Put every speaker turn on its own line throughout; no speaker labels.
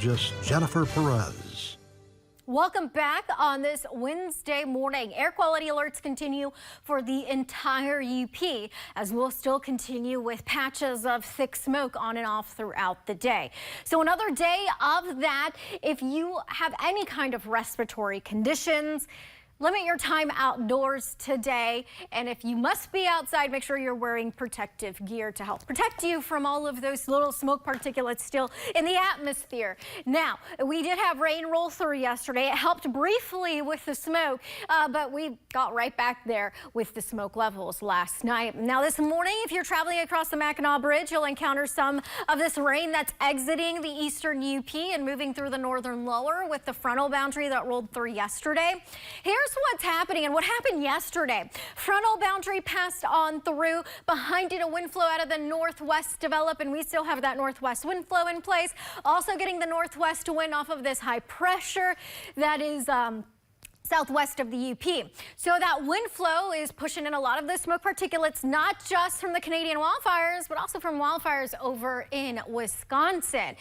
Just Jennifer Perez.
Welcome back on this Wednesday morning. Air quality alerts continue for the entire UP as we'll still continue with patches of thick smoke on and off throughout the day. So another day of that. If you have any kind of respiratory conditions, limit your time outdoors today, and if you must be outside, make sure you're wearing protective gear to help protect you from all of those little smoke particulates still in the atmosphere. Now, we did have rain roll through yesterday. It helped briefly with the smoke, but we got right back there with the smoke levels last night. Now, this morning, if you're traveling across the Mackinac Bridge, you'll encounter some of this rain that's exiting the eastern UP and moving through the northern lower with the frontal boundary that rolled through yesterday. Here's what's happening and what happened yesterday. Frontal boundary passed on through. Behind it, a wind flow out of the northwest developed, and we still have that northwest wind flow in place. Also getting the northwest wind off of this high pressure that is southwest of the UP. So that wind flow is pushing in a lot of the smoke particulates, not just from the Canadian wildfires, but also from wildfires over in Wisconsin.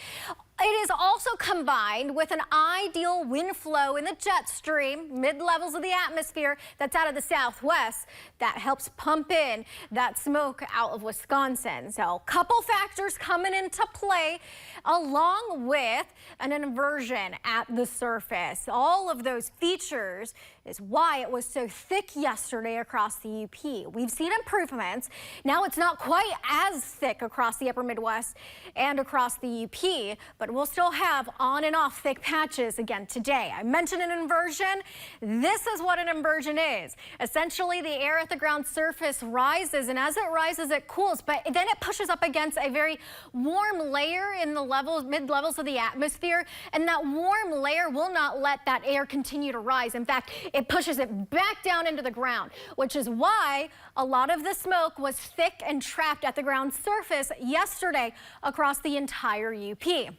It is also combined with an ideal wind flow in the jet stream, mid-levels of the atmosphere that's out of the southwest that helps pump in that smoke out of Wisconsin. So a couple factors coming into play along with an inversion at the surface. All of those features is why it was so thick yesterday across the UP. We've seen improvements. Now it's not quite as thick across the upper Midwest and across the UP, but we'll still have on and off thick patches again today. I mentioned an inversion. This is what an inversion is. Essentially, the air at the ground surface rises, and as it rises, it cools, but then it pushes up against a very warm layer in the mid-levels of the atmosphere, and that warm layer will not let that air continue to rise. In fact, it pushes it back down into the ground, which is why a lot of the smoke was thick and trapped at the ground surface yesterday across the entire UP.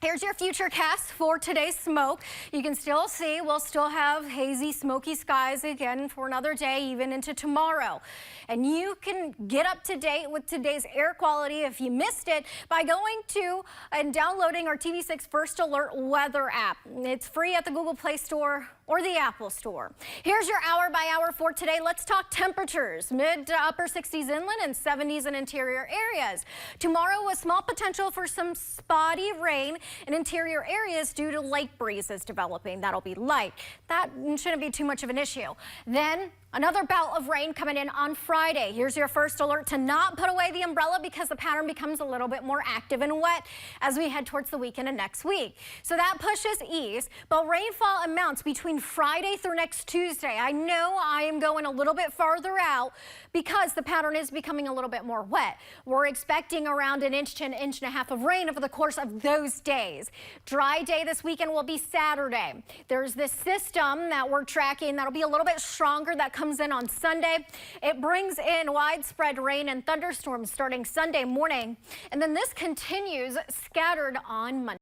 Here's your future cast for today's smoke. You can still see we'll still have hazy, smoky skies again for another day, even into tomorrow. And you can get up to date with today's air quality if you missed it by going to and downloading our TV6 First Alert weather app. It's free at the Google Play Store or the Apple Store. Here's your hour by hour for today. Let's talk temperatures. Mid to upper 60s inland and 70s in interior areas. Tomorrow, a small potential for some spotty rain in interior areas due to lake breezes developing. That'll be light. That shouldn't be too much of an issue. Then another bout of rain coming in on Friday. Here's your first alert to not put away the umbrella because the pattern becomes a little bit more active and wet as we head towards the weekend and next week. So that pushes east, but rainfall amounts between Friday through next Tuesday. I know I am going a little bit farther out because the pattern is becoming a little bit more wet. We're expecting around an inch to an inch and a half of rain over the course of those days. Dry day this weekend will be Saturday. There's this system that we're tracking that'll be a little bit stronger that comes in on Sunday. It brings in widespread rain and thunderstorms starting Sunday morning, and then this continues scattered on Monday.